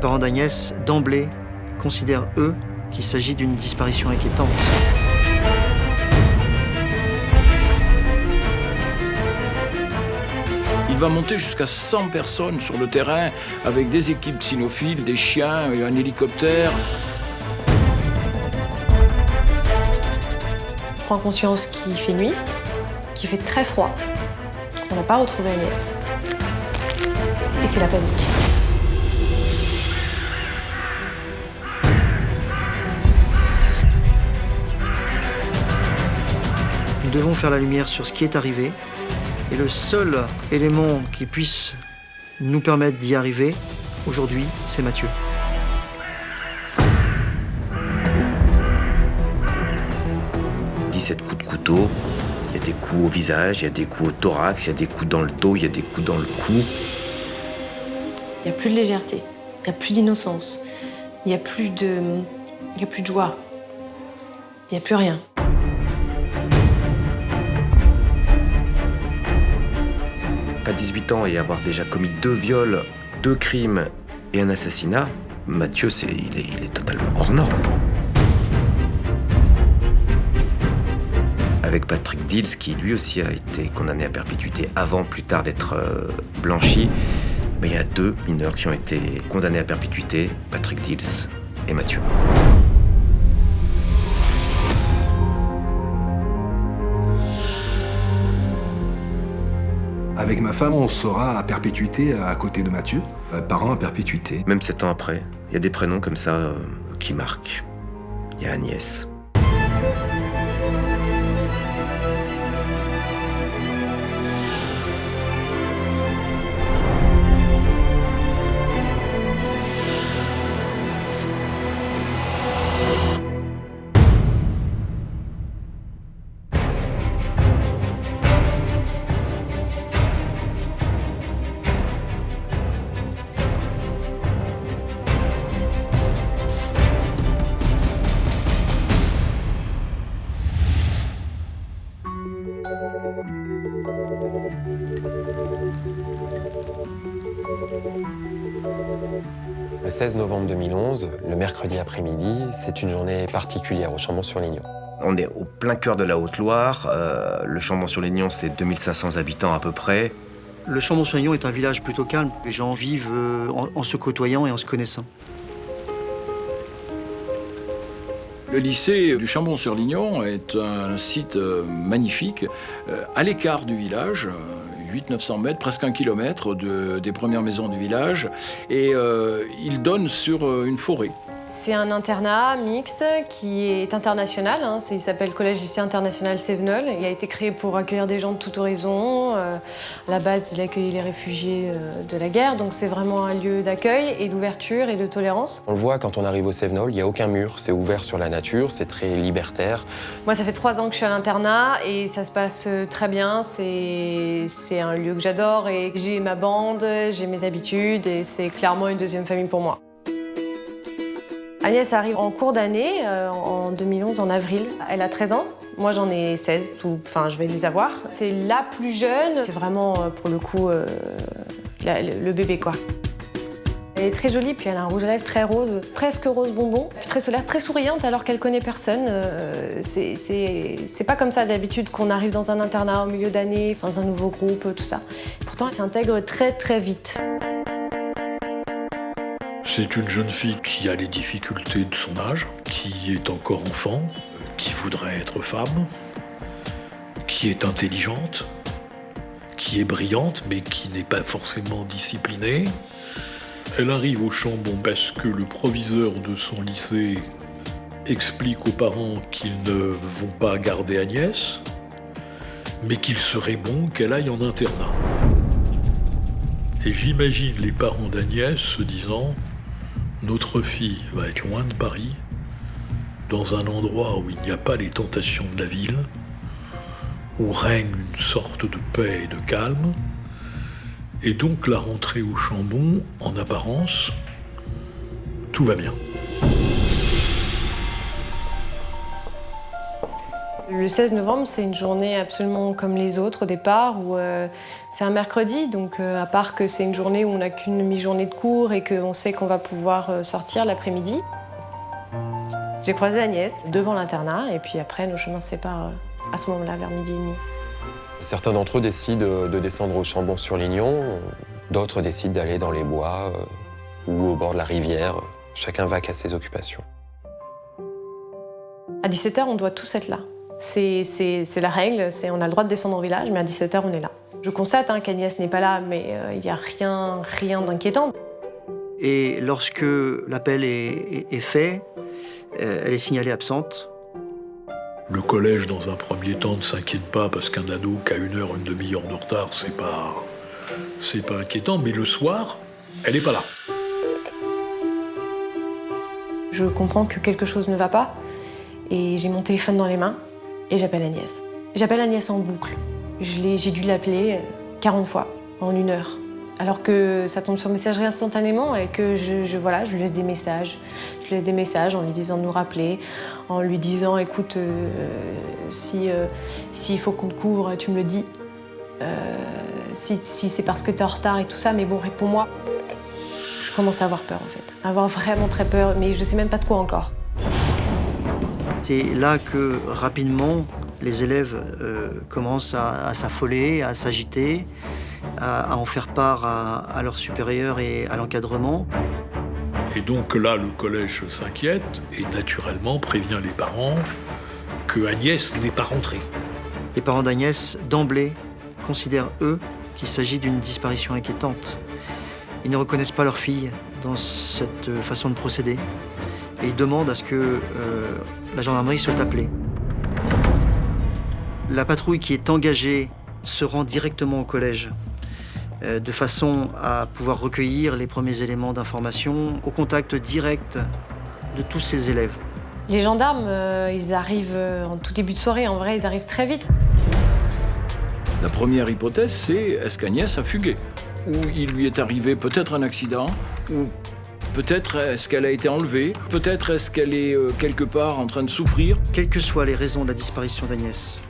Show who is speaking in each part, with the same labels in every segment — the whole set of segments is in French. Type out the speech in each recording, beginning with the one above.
Speaker 1: parents d'Agnès, d'emblée, considèrent, eux, qu'il s'agit d'une disparition inquiétante.
Speaker 2: Il va monter jusqu'à 100 personnes sur le terrain avec des équipes cynophiles, des chiens et un hélicoptère.
Speaker 3: Je prends conscience qu'il fait nuit, qu'il fait très froid, qu'on n'a pas retrouvé Agnès. Et c'est la panique.
Speaker 1: Nous devons faire la lumière sur ce qui est arrivé. Et le seul élément qui puisse nous permettre d'y arriver, aujourd'hui, c'est Mathieu.
Speaker 4: « 17 coups de couteau, il y a des coups au visage, il y a des coups au thorax, il y a des coups dans le dos, il y a des coups dans le cou. »
Speaker 3: Il n'y a plus de légèreté, il n'y a plus d'innocence, il n'y a plus de joie, il n'y a plus rien.
Speaker 4: À 18 ans et avoir déjà commis 2 viols, 2 crimes et un assassinat, Mathieu, il est totalement hors norme. Avec Patrick Dils, qui lui aussi a été condamné à perpétuité avant, plus tard, d'être blanchi. Mais il y a 2 mineurs qui ont été condamnés à perpétuité, Patrick Dils et Mathieu.
Speaker 5: Avec ma femme, on sera à perpétuité à côté de Mathieu, parents à perpétuité.
Speaker 4: Même 7 ans après, il y a des prénoms comme ça qui marquent. Il y a Agnès.
Speaker 6: Le 16 novembre 2011, le mercredi après-midi, c'est une journée particulière au Chambon-sur-Lignon.
Speaker 4: On est au plein cœur de la Haute-Loire. Le Chambon-sur-Lignon, c'est 2500 habitants à peu près.
Speaker 1: Le Chambon-sur-Lignon est un village plutôt calme. Les gens vivent en se côtoyant et en se connaissant.
Speaker 2: Le lycée du Chambon-sur-Lignon est un site magnifique, à l'écart du village, 800-900 mètres, presque 1 kilomètre des premières maisons du village, et il donne sur une forêt.
Speaker 3: C'est un internat mixte qui est international. Il s'appelle Collège-Lycée International Sévenol. Il a été créé pour accueillir des gens de tout horizon. À la base, il accueille les réfugiés de la guerre. Donc c'est vraiment un lieu d'accueil et d'ouverture et de tolérance.
Speaker 6: On le voit quand on arrive au Sévenol, il n'y a aucun mur. C'est ouvert sur la nature, c'est très libertaire.
Speaker 3: Moi, ça fait 3 ans que je suis à l'internat et ça se passe très bien. C'est un lieu que j'adore et j'ai ma bande, j'ai mes habitudes et c'est clairement une deuxième famille pour moi. Agnès arrive en cours d'année, en 2011, en avril. Elle a 13 ans. Moi, j'en ai 16, je vais les avoir. C'est la plus jeune. C'est vraiment, pour le coup, le bébé, quoi. Elle est très jolie, puis elle a un rouge à lèvres très rose, presque rose bonbon, puis très solaire, très souriante alors qu'elle connaît personne. C'est pas comme ça d'habitude qu'on arrive dans un internat au milieu d'année, dans un nouveau groupe, tout ça. Pourtant, elle s'intègre très, très vite.
Speaker 7: C'est une jeune fille qui a les difficultés de son âge, qui est encore enfant, qui voudrait être femme, qui est intelligente, qui est brillante, mais qui n'est pas forcément disciplinée. Elle arrive au Chambon parce que le proviseur de son lycée explique aux parents qu'ils ne vont pas garder Agnès, mais qu'il serait bon qu'elle aille en internat. Et j'imagine les parents d'Agnès se disant « Notre fille va être loin de Paris, dans un endroit où il n'y a pas les tentations de la ville, où règne une sorte de paix et de calme, et donc la rentrée au Chambon, en apparence, tout va bien. »
Speaker 3: Le 16 novembre, c'est une journée absolument comme les autres au départ, où c'est un mercredi, donc à part que c'est une journée où on n'a qu'une mi-journée de cours et qu'on sait qu'on va pouvoir sortir l'après-midi. J'ai croisé Agnès devant l'internat et puis après nos chemins se séparent à ce moment-là, vers 12h30.
Speaker 6: Certains d'entre eux décident de descendre au Chambon-sur-Lignon, d'autres décident d'aller dans les bois ou au bord de la rivière. Chacun va à ses occupations.
Speaker 3: À 17h, on doit tous être là. C'est la règle, on a le droit de descendre au village, mais à 17h, on est là. Je constate qu'Agnès n'est pas là, mais il n'y a rien d'inquiétant.
Speaker 1: Et lorsque l'appel est fait, elle est signalée absente.
Speaker 7: Le collège, dans un premier temps, ne s'inquiète pas parce qu'un ado qui a 1 heure, une demi-heure de retard, c'est pas inquiétant. Mais le soir, elle n'est pas là.
Speaker 3: Je comprends que quelque chose ne va pas et j'ai mon téléphone dans les mains et j'appelle Agnès. J'appelle Agnès en boucle. J'ai dû l'appeler 40 fois en 1 heure. Alors que ça tombe sur messagerie instantanément et que je lui laisse des messages. Je lui laisse des messages en lui disant de nous rappeler, en lui disant écoute, s'il faut qu'on te couvre, tu me le dis. Si c'est parce que t'es en retard et tout ça, mais bon, réponds-moi. Je commence à avoir peur en fait, à avoir vraiment très peur, mais je sais même pas de quoi encore.
Speaker 1: C'est là que rapidement les élèves commencent à s'affoler, à s'agiter, à en faire part à leurs supérieurs et à l'encadrement.
Speaker 7: Et donc là, le collège s'inquiète et naturellement prévient les parents que Agnès n'est pas rentrée.
Speaker 1: Les parents d'Agnès, d'emblée, considèrent, eux, qu'il s'agit d'une disparition inquiétante. Ils ne reconnaissent pas leur fille dans cette façon de procéder. Et ils demandent à ce que la gendarmerie soit appelée. La patrouille qui est engagée se rend directement au collège de façon à pouvoir recueillir les premiers éléments d'information au contact direct de tous ces élèves.
Speaker 3: Les gendarmes, ils arrivent en tout début de soirée. En vrai, ils arrivent très vite.
Speaker 2: La première hypothèse, c'est est-ce qu'Agnès a fugué? Ou il lui est arrivé peut-être un accident? Ou peut-être est-ce qu'elle a été enlevée? Peut-être est-ce qu'elle est quelque part en train de souffrir?
Speaker 1: Quelles que soient les raisons de la disparition d'Agnès,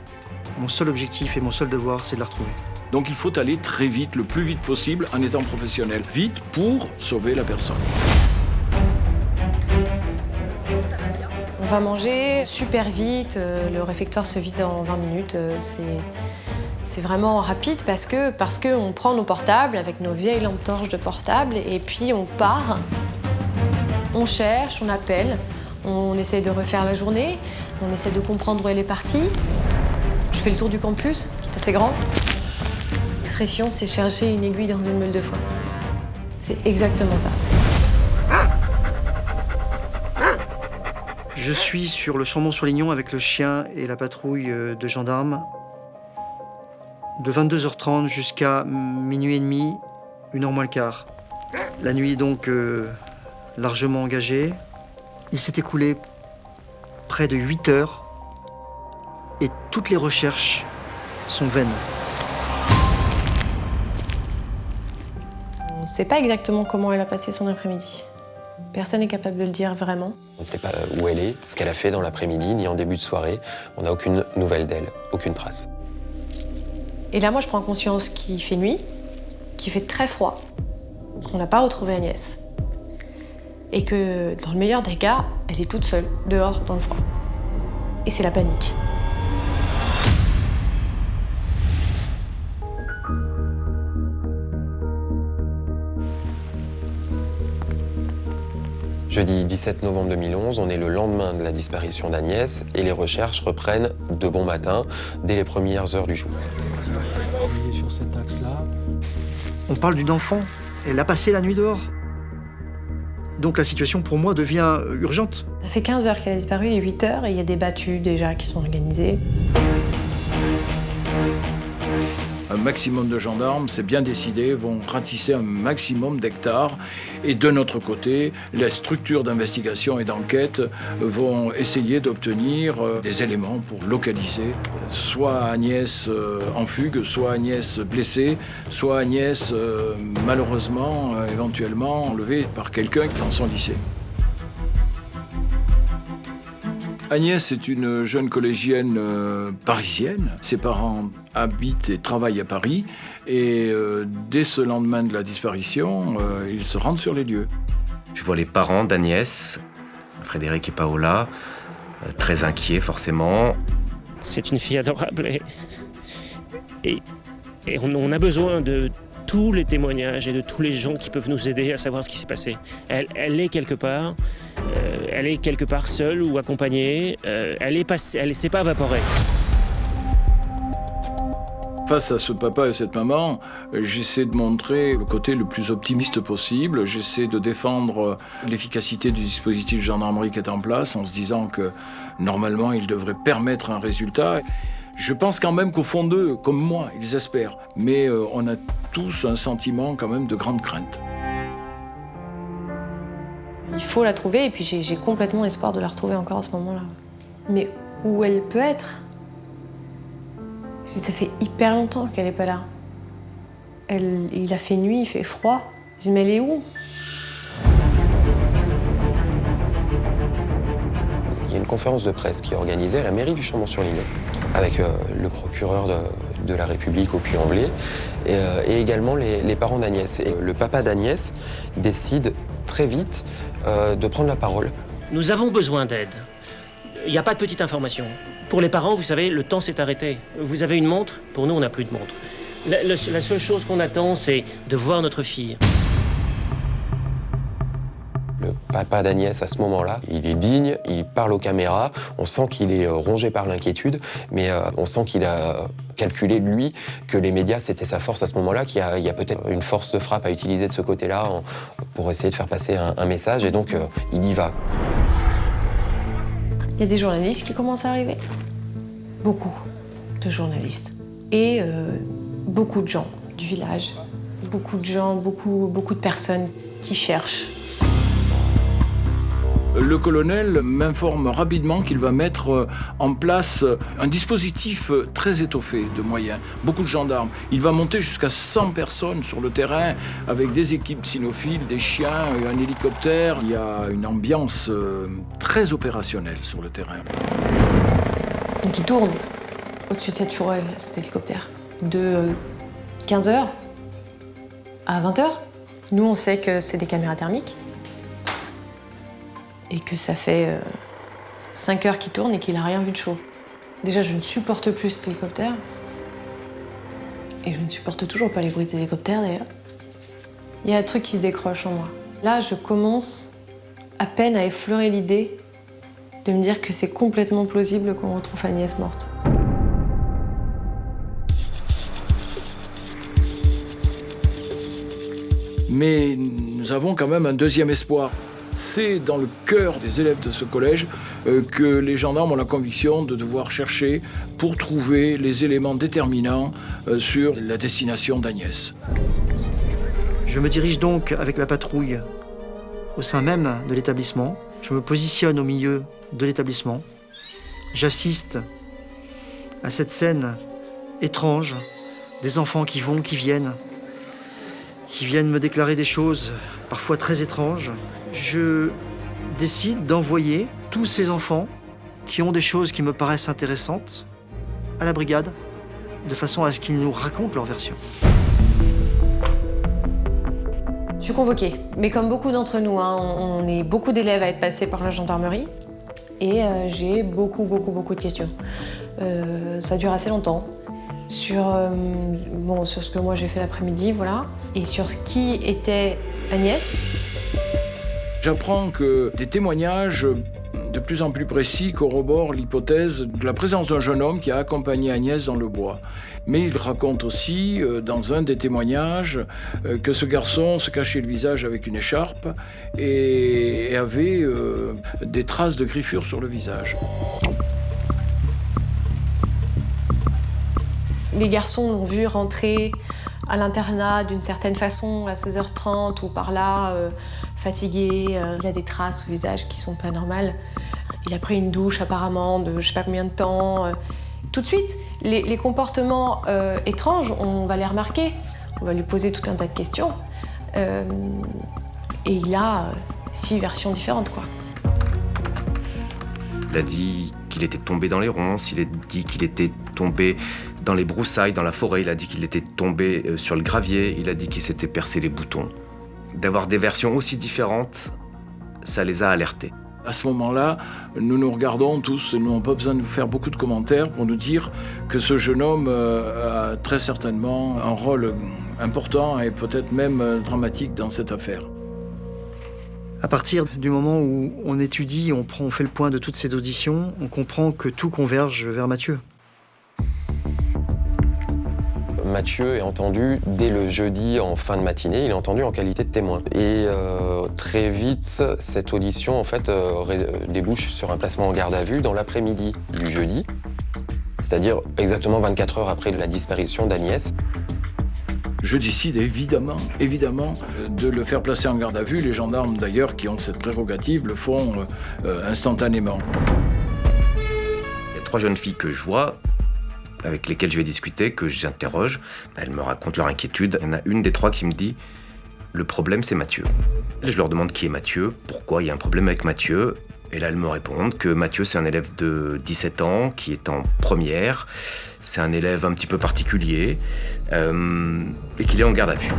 Speaker 1: mon seul objectif et mon seul devoir, c'est de la retrouver.
Speaker 2: Donc il faut aller très vite, le plus vite possible, en étant professionnel. Vite pour sauver la personne.
Speaker 3: On va manger super vite, le réfectoire se vide en 20 minutes. C'est vraiment rapide parce que on prend nos portables avec nos vieilles lampes torches de portable et puis on part. On cherche, on appelle, on essaie de refaire la journée, on essaie de comprendre où elle est partie. Je fais le tour du campus, qui est assez grand. L'expression, c'est chercher une aiguille dans une meule de foin. C'est exactement ça.
Speaker 1: Je suis sur le Chambon-sur-Lignon avec le chien et la patrouille de gendarmes. De 22h30 jusqu'à minuit et demi, 1h moins le quart. La nuit est donc largement engagée. Il s'est écoulé près de 8 heures et toutes les recherches sont vaines.
Speaker 3: On ne sait pas exactement comment elle a passé son après-midi. Personne n'est capable de le dire vraiment.
Speaker 6: On ne sait pas où elle est, ce qu'elle a fait dans l'après-midi, ni en début de soirée. On n'a aucune nouvelle d'elle, aucune trace.
Speaker 3: Et là, moi, je prends conscience qu'il fait nuit, qu'il fait très froid, qu'on n'a pas retrouvé Agnès. Et que, dans le meilleur des cas, elle est toute seule, dehors, dans le froid. Et c'est la panique.
Speaker 6: Jeudi 17 novembre 2011, on est le lendemain de la disparition d'Agnès et les recherches reprennent de bon matin, dès les premières heures du jour.
Speaker 8: Sur cet axe-là.
Speaker 1: On parle d'une enfant. Elle a passé la nuit dehors. Donc la situation, pour moi, devient urgente.
Speaker 3: Ça fait 15 heures qu'elle a disparu, il est 8 heures, et il y a des battues déjà qui sont organisées.
Speaker 2: Un maximum de gendarmes, c'est bien décidé, vont ratisser un maximum d'hectares. Et de notre côté, les structures d'investigation et d'enquête vont essayer d'obtenir des éléments pour localiser soit Agnès en fugue, soit Agnès blessée, soit Agnès malheureusement éventuellement enlevée par quelqu'un dans son lycée. Agnès est une jeune collégienne parisienne. Ses parents habitent et travaillent à Paris. Et dès ce lendemain de la disparition, ils se rendent sur les lieux.
Speaker 4: Je vois les parents d'Agnès, Frédéric et Paola, très inquiets forcément.
Speaker 9: C'est une fille adorable et on a besoin de tous les témoignages et de tous les gens qui peuvent nous aider à savoir ce qui s'est passé. Elle est quelque part, seule ou accompagnée, elle s'est pas évaporée.
Speaker 2: Face à ce papa et cette maman, j'essaie de montrer le côté le plus optimiste possible. J'essaie de défendre l'efficacité du dispositif de gendarmerie qui est en place en se disant que normalement il devrait permettre un résultat. Je pense quand même qu'au fond d'eux, comme moi, ils espèrent. Mais on a tous un sentiment quand même de grande crainte.
Speaker 3: Il faut la trouver et puis j'ai complètement espoir de la retrouver encore à ce moment-là. Mais où elle peut être? Parce que ça fait hyper longtemps qu'elle n'est pas là. Il a fait nuit, il fait froid. Je dis, mais elle est où?
Speaker 6: Il y a une conférence de presse qui est organisée à la mairie du Chambon-sur-Lignon avec le procureur de la République au Puy-en-Velay et également les parents d'Agnès. Et le papa d'Agnès décide très vite de prendre la parole.
Speaker 9: Nous avons besoin d'aide. Il n'y a pas de petite information. Pour les parents, vous savez, le temps s'est arrêté. Vous avez une montre? Pour nous, on n'a plus de montre. La seule chose qu'on attend, c'est de voir notre fille.
Speaker 6: Le papa d'Agnès, à ce moment-là, il est digne, il parle aux caméras, on sent qu'il est rongé par l'inquiétude, mais on sent qu'il a calculé, lui, que les médias, c'était sa force à ce moment-là, qu'il y a peut-être une force de frappe à utiliser de ce côté-là pour essayer de faire passer un message, et donc il y va.
Speaker 3: Il y a des journalistes qui commencent à arriver. Beaucoup de journalistes. Et beaucoup de gens du village. Beaucoup de gens, beaucoup de personnes qui cherchent.
Speaker 2: Le colonel m'informe rapidement qu'il va mettre en place un dispositif très étoffé de moyens, beaucoup de gendarmes. Il va monter jusqu'à 100 personnes sur le terrain avec des équipes cynophiles, des chiens, un hélicoptère. Il y a une ambiance très opérationnelle sur le terrain.
Speaker 3: Donc il tourne au-dessus de cette tourelle, cet hélicoptère, de 15h à 20h. Nous, on sait que c'est des caméras thermiques. Et que ça fait 5 heures qu'il tourne et qu'il n'a rien vu de chaud. Déjà, je ne supporte plus cet hélicoptère. Et je ne supporte toujours pas les bruits des hélicoptères, d'ailleurs. Il y a un truc qui se décroche en moi. Là, je commence à peine à effleurer l'idée de me dire que c'est complètement plausible qu'on retrouve Agnès morte.
Speaker 2: Mais nous avons quand même un deuxième espoir. C'est dans le cœur des élèves de ce collège que les gendarmes ont la conviction de devoir chercher pour trouver les éléments déterminants sur la destination d'Agnès.
Speaker 1: Je me dirige donc avec la patrouille au sein même de l'établissement. Je me positionne au milieu de l'établissement. J'assiste à cette scène étrange, des enfants qui vont, qui viennent me déclarer des choses parfois très étranges. Je décide d'envoyer tous ces enfants qui ont des choses qui me paraissent intéressantes à la brigade, de façon à ce qu'ils nous racontent leur version.
Speaker 3: Je suis convoquée, mais comme beaucoup d'entre nous, on est beaucoup d'élèves à être passés par la gendarmerie et j'ai beaucoup de questions. Ça dure assez longtemps. Sur ce que moi j'ai fait l'après-midi, voilà, et sur qui était Agnès.
Speaker 2: J'apprends que des témoignages de plus en plus précis corroborent l'hypothèse de la présence d'un jeune homme qui a accompagné Agnès dans le bois. Mais il raconte aussi, dans un des témoignages, que ce garçon se cachait le visage avec une écharpe et avait des traces de griffures sur le visage.
Speaker 3: Les garçons l'ont vu rentrer à l'internat d'une certaine façon, à 16h30 ou par là, fatigué. Il a des traces au visage qui sont pas normales. Il a pris une douche apparemment de je sais pas combien de temps. Tout de suite, les comportements étranges, on va les remarquer. On va lui poser tout un tas de questions. Et il a 6 versions différentes, quoi.
Speaker 4: Il a dit qu'il était tombé dans les ronces, il a dit qu'il était tombé dans les broussailles, dans la forêt, il a dit qu'il était tombé sur le gravier, il a dit qu'il s'était percé les boutons. D'avoir des versions aussi différentes, ça les a alertés.
Speaker 2: À ce moment-là, nous nous regardons tous et nous n'avons pas besoin de vous faire beaucoup de commentaires pour nous dire que ce jeune homme a très certainement un rôle important et peut-être même dramatique dans cette affaire.
Speaker 1: À partir du moment où on étudie, on fait le point de toutes ces auditions, on comprend que tout converge vers Mathieu.
Speaker 6: Mathieu est entendu dès le jeudi en fin de matinée, il est entendu en qualité de témoin. Et très vite, cette audition en fait, débouche sur un placement en garde à vue dans l'après-midi du jeudi, c'est-à-dire exactement 24 heures après la disparition d'Agnès.
Speaker 2: Je décide évidemment de le faire placer en garde à vue. Les gendarmes d'ailleurs qui ont cette prérogative le font instantanément.
Speaker 4: Il y a 3 jeunes filles que je vois, avec lesquelles je vais discuter, que j'interroge. Elles me racontent leur inquiétude. Il y en a une des 3 qui me dit « Le problème, c'est Mathieu ». Je leur demande qui est Mathieu, pourquoi il y a un problème avec Mathieu. Et là, elles me répondent que Mathieu, c'est un élève de 17 ans, qui est en première. C'est un élève un petit peu particulier et qu'il est en garde à vue.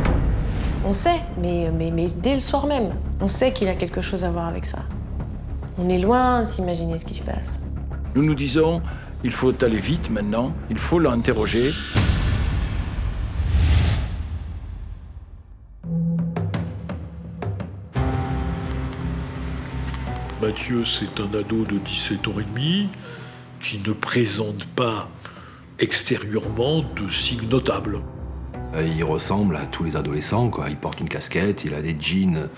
Speaker 3: On sait, mais dès le soir même, on sait qu'il a quelque chose à voir avec ça. On est loin de s'imaginer ce qui se passe.
Speaker 2: Nous nous disons, il faut aller vite maintenant, il faut l'interroger.
Speaker 7: Mathieu, c'est un ado de 17 ans et demi qui ne présente pas extérieurement de signes notables.
Speaker 5: Il ressemble à tous les adolescents, quoi. Il porte une casquette, il a des jeans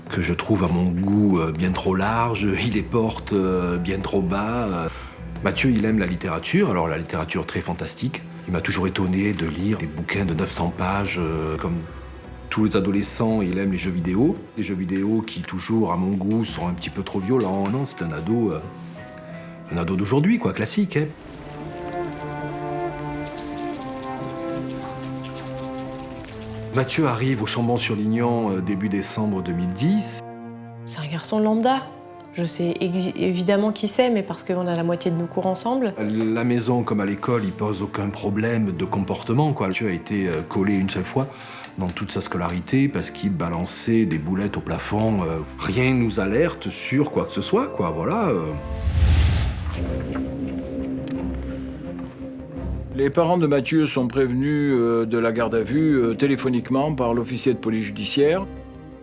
Speaker 5: que je trouve à mon goût bien trop larges, il les porte bien trop bas. Mathieu, il aime la littérature, alors la littérature très fantastique. Il m'a toujours étonné de lire des bouquins de 900 pages, comme tous les adolescents, il aime les jeux vidéo. Les jeux vidéo qui, toujours, à mon goût, sont un petit peu trop violents. Non, c'est un ado d'aujourd'hui, quoi, classique, hein. Mathieu arrive au Chambon-sur-Lignon début décembre 2010.
Speaker 3: C'est un garçon lambda. Je sais évidemment qui c'est, mais parce qu'on a la moitié de nos cours ensemble.
Speaker 5: À la maison comme à l'école, il pose aucun problème de comportement, quoi. Mathieu a été collé une seule fois dans toute sa scolarité parce qu'il balançait des boulettes au plafond. Rien nous alerte sur quoi que ce soit, quoi, voilà.
Speaker 2: Les parents de Mathieu sont prévenus de la garde à vue téléphoniquement par l'officier de police judiciaire.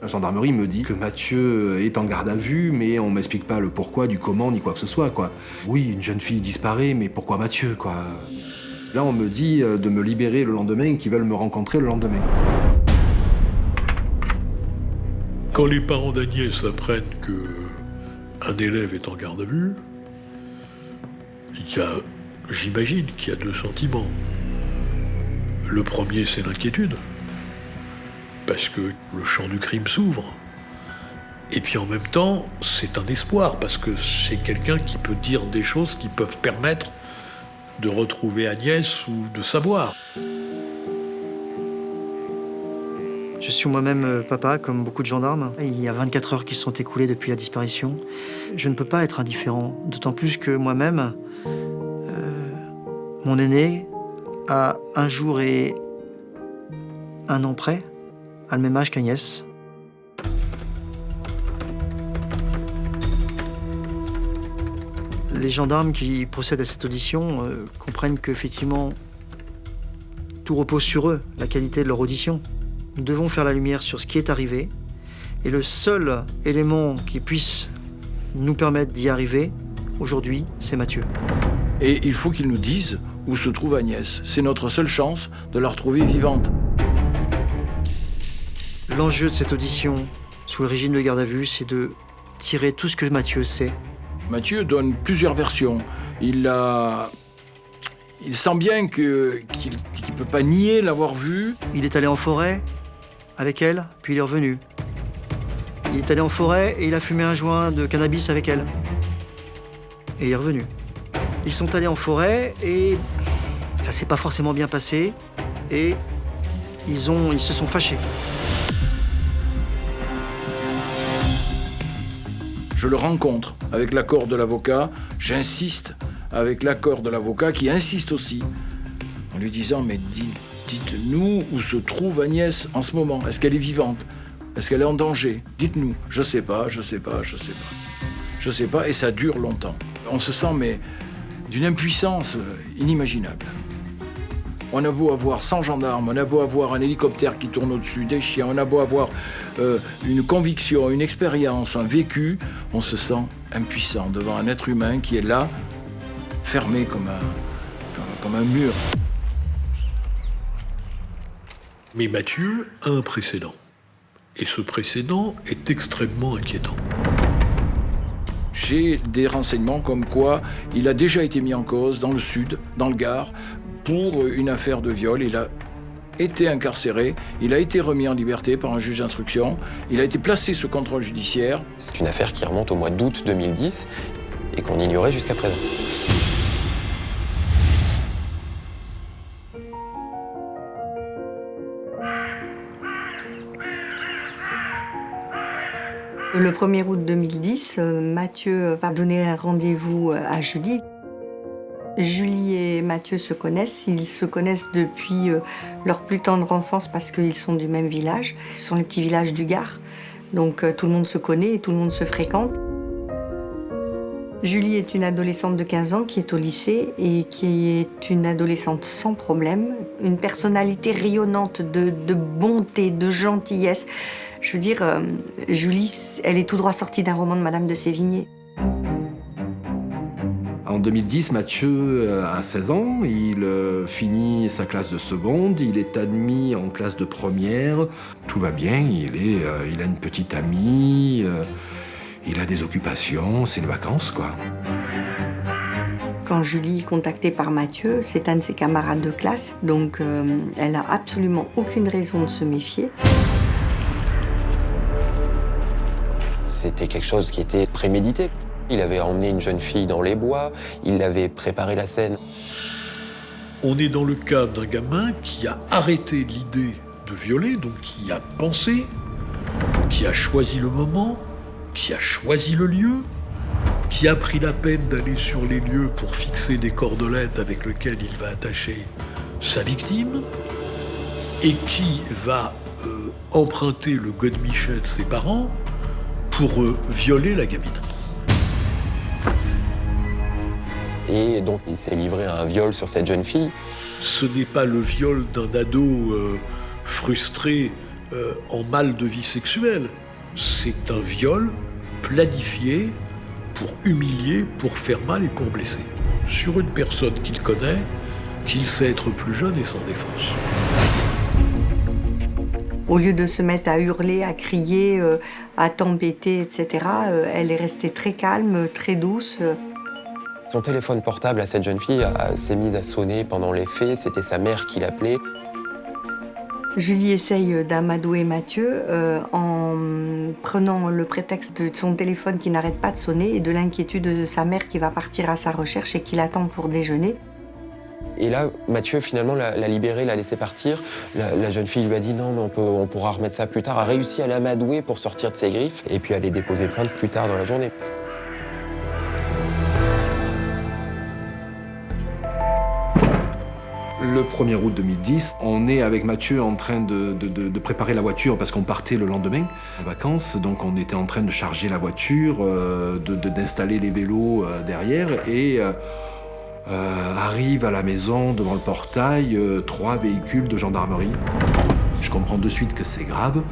Speaker 5: La gendarmerie me dit que Mathieu est en garde à vue, mais on m'explique pas le pourquoi, du comment, ni quoi que ce soit, quoi. Oui, une jeune fille disparaît, mais pourquoi Mathieu, quoi? Là, on me dit de me libérer le lendemain et qu'ils veulent me rencontrer le lendemain.
Speaker 7: Quand les parents d'Agnès apprennent qu'un élève est en garde à vue, j'imagine qu'il y a 2 sentiments. Le premier, c'est l'inquiétude, parce que le champ du crime s'ouvre. Et puis en même temps, c'est un espoir, parce que c'est quelqu'un qui peut dire des choses qui peuvent permettre de retrouver Agnès ou de savoir.
Speaker 1: Je suis moi-même papa, comme beaucoup de gendarmes. Il y a 24 heures qui se sont écoulées depuis la disparition. Je ne peux pas être indifférent, d'autant plus que moi-même, mon aîné a 1 jour et 1 an près, à le même âge qu'Agnès. Les gendarmes qui procèdent à cette audition comprennent qu'effectivement, tout repose sur eux, la qualité de leur audition. Nous devons faire la lumière sur ce qui est arrivé, et le seul élément qui puisse nous permettre d'y arriver, aujourd'hui, c'est Mathieu.
Speaker 2: Et il faut qu'ils nous disent où se trouve Agnès. C'est notre seule chance de la retrouver vivante.
Speaker 1: L'enjeu de cette audition, sous le régime de garde à vue, c'est de tirer tout ce que Mathieu sait.
Speaker 2: Mathieu donne plusieurs versions. Il sent bien qu'il ne peut pas nier l'avoir vue.
Speaker 1: Il est allé en forêt avec elle, puis il est revenu. Il est allé en forêt et il a fumé un joint de cannabis avec elle. Et il est revenu. Ils sont allés en forêt et ça s'est pas forcément bien passé et ils se sont fâchés.
Speaker 2: Je le rencontre avec l'accord de l'avocat, j'insiste avec l'accord de l'avocat qui insiste aussi en lui disant « mais dites-nous où se trouve Agnès en ce moment. Est-ce qu'elle est vivante? Est-ce qu'elle est en danger? Dites-nous. Je sais pas. Je sais pas, et ça dure longtemps. On se sent mais d'une impuissance inimaginable. On a beau avoir 100 gendarmes, on a beau avoir un hélicoptère qui tourne au-dessus, des chiens, on a beau avoir une conviction, une expérience, un vécu, on se sent impuissant devant un être humain qui est là, fermé comme un mur.
Speaker 7: Mais Mathieu a un précédent. Et ce précédent est extrêmement inquiétant.
Speaker 2: J'ai des renseignements comme quoi il a déjà été mis en cause dans le Sud, dans le Gard, pour une affaire de viol. Il a été incarcéré, il a été remis en liberté par un juge d'instruction, il a été placé sous contrôle judiciaire.
Speaker 6: C'est une affaire qui remonte au mois d'août 2010 et qu'on ignorait jusqu'à présent.
Speaker 10: Le 1er août 2010, Mathieu va donner un rendez-vous à Julie. Julie et Mathieu se connaissent. Ils se connaissent depuis leur plus tendre enfance parce qu'ils sont du même village. Ce sont les petits villages du Gard. Donc tout le monde se connaît et tout le monde se fréquente. Julie est une adolescente de 15 ans qui est au lycée et qui est une adolescente sans problème. Une personnalité rayonnante de bonté, de gentillesse. Je veux dire, Julie, elle est tout droit sortie d'un roman de Madame de Sévigné.
Speaker 5: En 2010, Mathieu a 16 ans, il finit sa classe de seconde, il est admis en classe de première. Tout va bien, il a une petite amie, il a des occupations, c'est les vacances, quoi.
Speaker 10: Quand Julie est contactée par Mathieu, c'est un de ses camarades de classe, donc elle n'a absolument aucune raison de se méfier.
Speaker 6: C'était quelque chose qui était prémédité. Il avait emmené une jeune fille dans les bois, il avait préparé la scène.
Speaker 7: On est dans le cas d'un gamin qui a arrêté l'idée de violer, donc qui a pensé, qui a choisi le moment, qui a choisi le lieu, qui a pris la peine d'aller sur les lieux pour fixer des cordelettes avec lesquelles il va attacher sa victime, et qui va emprunter le godemichet de ses parents pour violer la gamine.
Speaker 6: Et donc il s'est livré à un viol sur cette jeune fille.
Speaker 7: Ce n'est pas le viol d'un ado frustré en mal de vie sexuelle. C'est un viol planifié pour humilier, pour faire mal et pour blesser. Sur une personne qu'il connaît, qu'il sait être plus jeune et sans défense.
Speaker 10: Au lieu de se mettre à hurler, à crier, à t'embêter, etc., elle est restée très calme, très douce.
Speaker 6: Son téléphone portable à cette jeune fille s'est mis à sonner pendant les faits. C'était sa mère qui l'appelait.
Speaker 10: Julie essaye d'amadouer Mathieu en prenant le prétexte de son téléphone qui n'arrête pas de sonner et de l'inquiétude de sa mère qui va partir à sa recherche et qui l'attend pour déjeuner.
Speaker 6: Et là, Mathieu, finalement, l'a libérée, l'a laissé partir. La jeune fille lui a dit non, mais on pourra remettre ça plus tard. A réussi à l'amadouer pour sortir de ses griffes et puis aller déposer plainte plus tard dans la journée.
Speaker 5: Le 1er août 2010, on est avec Mathieu en train de préparer la voiture parce qu'on partait le lendemain en vacances. Donc on était en train de charger la voiture, d'installer les vélos derrière et arrive à la maison, devant le portail, 3 véhicules de gendarmerie. Je comprends de suite que c'est grave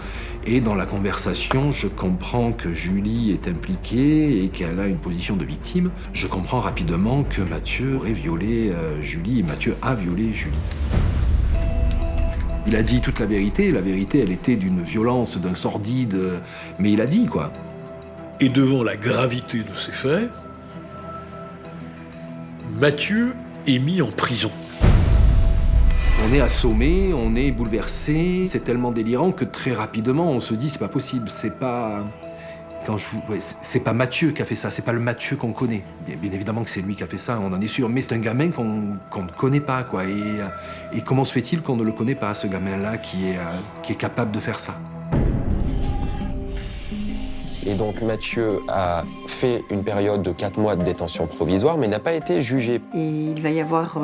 Speaker 5: et dans la conversation, je comprends que Julie est impliquée et qu'elle a une position de victime. Je comprends rapidement que Mathieu aurait violé Julie et Mathieu a violé Julie. Il a dit toute la vérité, elle était d'une violence, d'un sordide, mais il a dit quoi.
Speaker 7: Et devant la gravité de ces faits, Mathieu est mis en prison.
Speaker 5: On est assommé, on est bouleversé, c'est tellement délirant que très rapidement on se dit c'est pas possible, c'est pas Mathieu qui a fait ça, c'est pas le Mathieu qu'on connaît. Bien évidemment que c'est lui qui a fait ça, on en est sûr, mais c'est un gamin qu'on ne connaît pas quoi. Et comment se fait-il qu'on ne le connaît pas, ce gamin-là qui est capable de faire ça?
Speaker 6: Et donc Mathieu a fait une période de 4 mois de détention provisoire, mais n'a pas été jugé.
Speaker 10: Et il va y avoir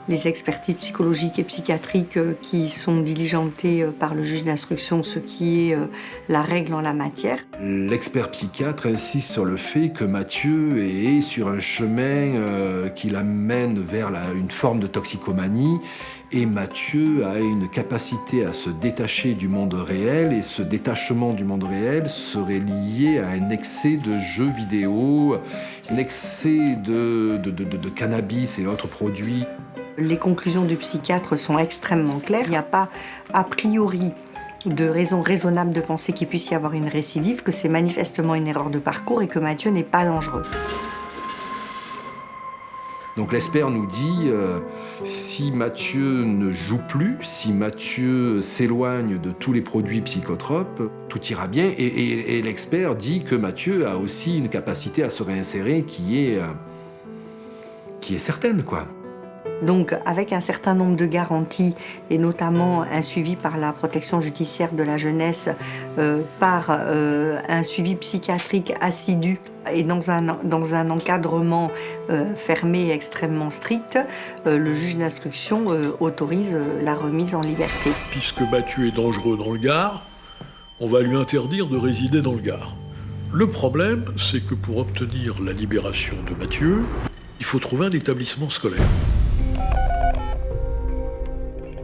Speaker 10: les expertises psychologiques et psychiatriques qui sont diligentées par le juge d'instruction, ce qui est la règle en la matière.
Speaker 5: L'expert psychiatre insiste sur le fait que Mathieu est sur un chemin qui l'amène vers une forme de toxicomanie. Et Mathieu a une capacité à se détacher du monde réel, et ce détachement du monde réel serait lié à un excès de jeux vidéo, un excès de cannabis et autres produits.
Speaker 10: Les conclusions du psychiatre sont extrêmement claires. Il n'y a pas, a priori, de raison raisonnable de penser qu'il puisse y avoir une récidive, que c'est manifestement une erreur de parcours et que Mathieu n'est pas dangereux.
Speaker 5: Donc l'expert nous dit, si Mathieu ne joue plus, si Mathieu s'éloigne de tous les produits psychotropes, tout ira bien. Et l'expert dit que Mathieu a aussi une capacité à se réinsérer qui est certaine, quoi.
Speaker 10: Donc, avec un certain nombre de garanties, et notamment un suivi par la protection judiciaire de la jeunesse, par un suivi psychiatrique assidu et dans un encadrement fermé et extrêmement strict, le juge d'instruction autorise la remise en liberté.
Speaker 7: Puisque Mathieu est dangereux dans le Gard, on va lui interdire de résider dans le Gard. Le problème, c'est que pour obtenir la libération de Mathieu, il faut trouver un établissement scolaire.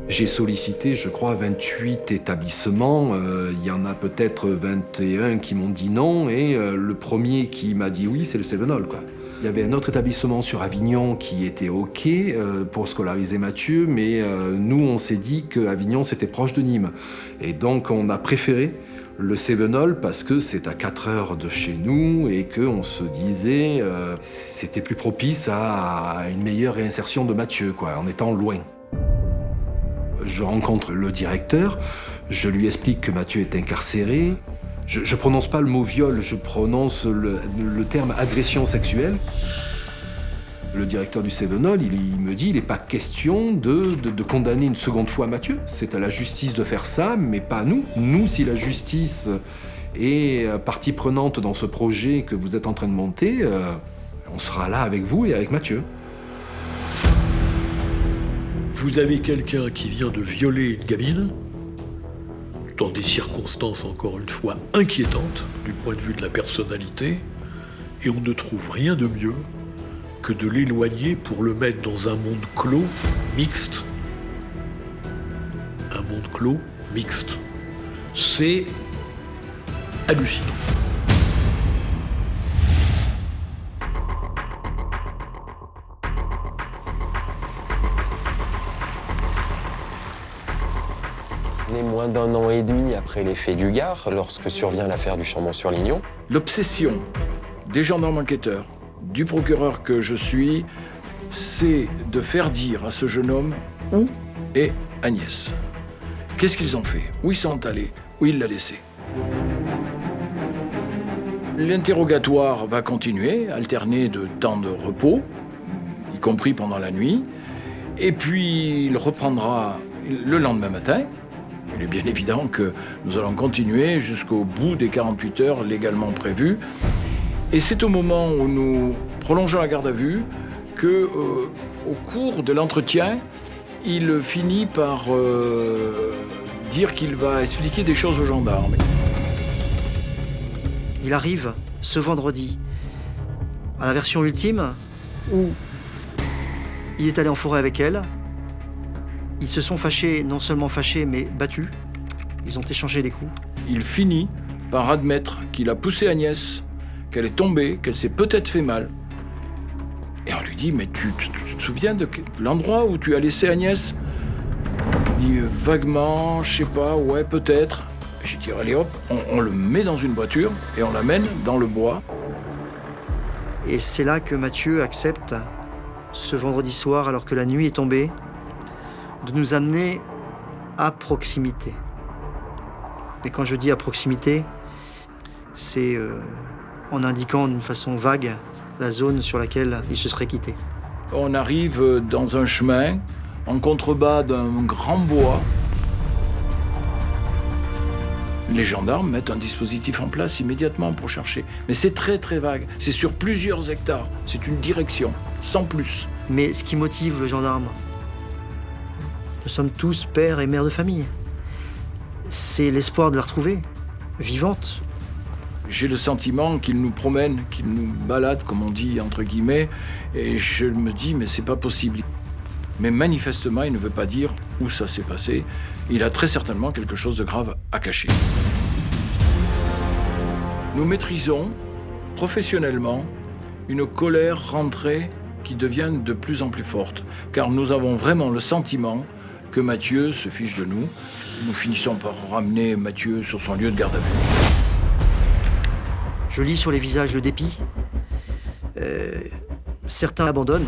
Speaker 5: J'ai sollicité, je crois, 28 établissements. Il y en a peut-être 21 qui m'ont dit non. Et le premier qui m'a dit oui, c'est le Cévenol, quoi. Il y avait un autre établissement sur Avignon qui était OK pour scolariser Mathieu. Mais nous, on s'est dit qu'Avignon, c'était proche de Nîmes. Et donc, on a préféré le Cévenol parce que c'est à 4 heures de chez nous et qu'on se disait c'était plus propice à une meilleure réinsertion de Mathieu, quoi, en étant loin. Je rencontre le directeur, je lui explique que Mathieu est incarcéré. Je ne prononce pas le mot viol, je prononce le terme agression sexuelle. Le directeur du Cévenol, il me dit, il n'est pas question de condamner une seconde fois Mathieu. C'est à la justice de faire ça, mais pas nous. Nous, si la justice est partie prenante dans ce projet que vous êtes en train de monter, on sera là avec vous et avec Mathieu.
Speaker 7: Vous avez quelqu'un qui vient de violer une gamine, dans des circonstances, encore une fois, inquiétantes du point de vue de la personnalité, et on ne trouve rien de mieux que de l'éloigner pour le mettre dans un monde clos, mixte. Un monde clos, mixte. C'est hallucinant.
Speaker 6: Moins d'1 an et demi après les faits du Gard, lorsque survient l'affaire du Chambon-sur-Lignon.
Speaker 2: L'obsession des gendarmes enquêteurs, du procureur que je suis, c'est de faire dire à ce jeune homme où est Agnès. Qu'est-ce qu'ils ont fait? Où ils sont allés? Où il l'a laissé? L'interrogatoire va continuer, alterné de temps de repos, y compris pendant la nuit, et puis il reprendra le lendemain matin. Il est bien évident que nous allons continuer jusqu'au bout des 48 heures légalement prévues. Et c'est au moment où nous prolongeons la garde à vue que, au cours de l'entretien, il finit par dire qu'il va expliquer des choses aux gendarmes.
Speaker 1: Il arrive ce vendredi à la version ultime où il est allé en forêt avec elle. Ils se sont fâchés, non seulement fâchés, mais battus. Ils ont échangé des coups.
Speaker 2: Il finit par admettre qu'il a poussé Agnès, qu'elle est tombée, qu'elle s'est peut-être fait mal. Et on lui dit, mais tu te souviens de l'endroit où tu as laissé Agnès? Il dit, vaguement, je sais pas, ouais, peut-être. J'ai dit, allez hop, on le met dans une voiture et on l'amène dans le bois.
Speaker 1: Et c'est là que Mathieu accepte, ce vendredi soir, alors que la nuit est tombée, de nous amener à proximité. Et quand je dis à proximité, c'est en indiquant d'une façon vague la zone sur laquelle il se serait quitté.
Speaker 2: On arrive dans un chemin, en contrebas d'un grand bois. Les gendarmes mettent un dispositif en place immédiatement pour chercher. Mais c'est très très vague. C'est sur plusieurs hectares. C'est une direction, sans plus.
Speaker 1: Mais ce qui motive le gendarme, nous sommes tous pères et mères de famille. C'est l'espoir de la retrouver, vivante.
Speaker 2: J'ai le sentiment qu'il nous promène, qu'il nous balade, comme on dit, entre guillemets, et je me dis, mais c'est pas possible. Mais manifestement, il ne veut pas dire où ça s'est passé. Il a très certainement quelque chose de grave à cacher. Nous maîtrisons, professionnellement, une colère rentrée qui devient de plus en plus forte, car nous avons vraiment le sentiment que Mathieu se fiche de nous. Nous finissons par ramener Mathieu sur son lieu de garde à vue.
Speaker 1: Je lis sur les visages le dépit. Certains abandonnent,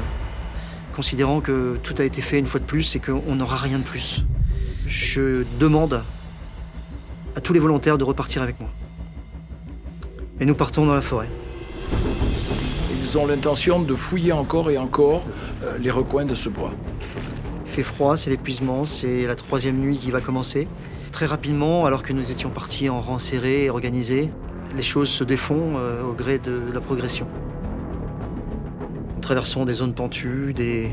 Speaker 1: considérant que tout a été fait une fois de plus et qu'on n'aura rien de plus. Je demande à tous les volontaires de repartir avec moi. Et nous partons dans la forêt.
Speaker 2: Ils ont l'intention de fouiller encore et encore les recoins de ce bois.
Speaker 1: Il fait froid, c'est l'épuisement, c'est la 3e nuit qui va commencer. Très rapidement, alors que nous étions partis en rang serré et organisé, les choses se défont au gré de la progression. Nous traversons des zones pentues, des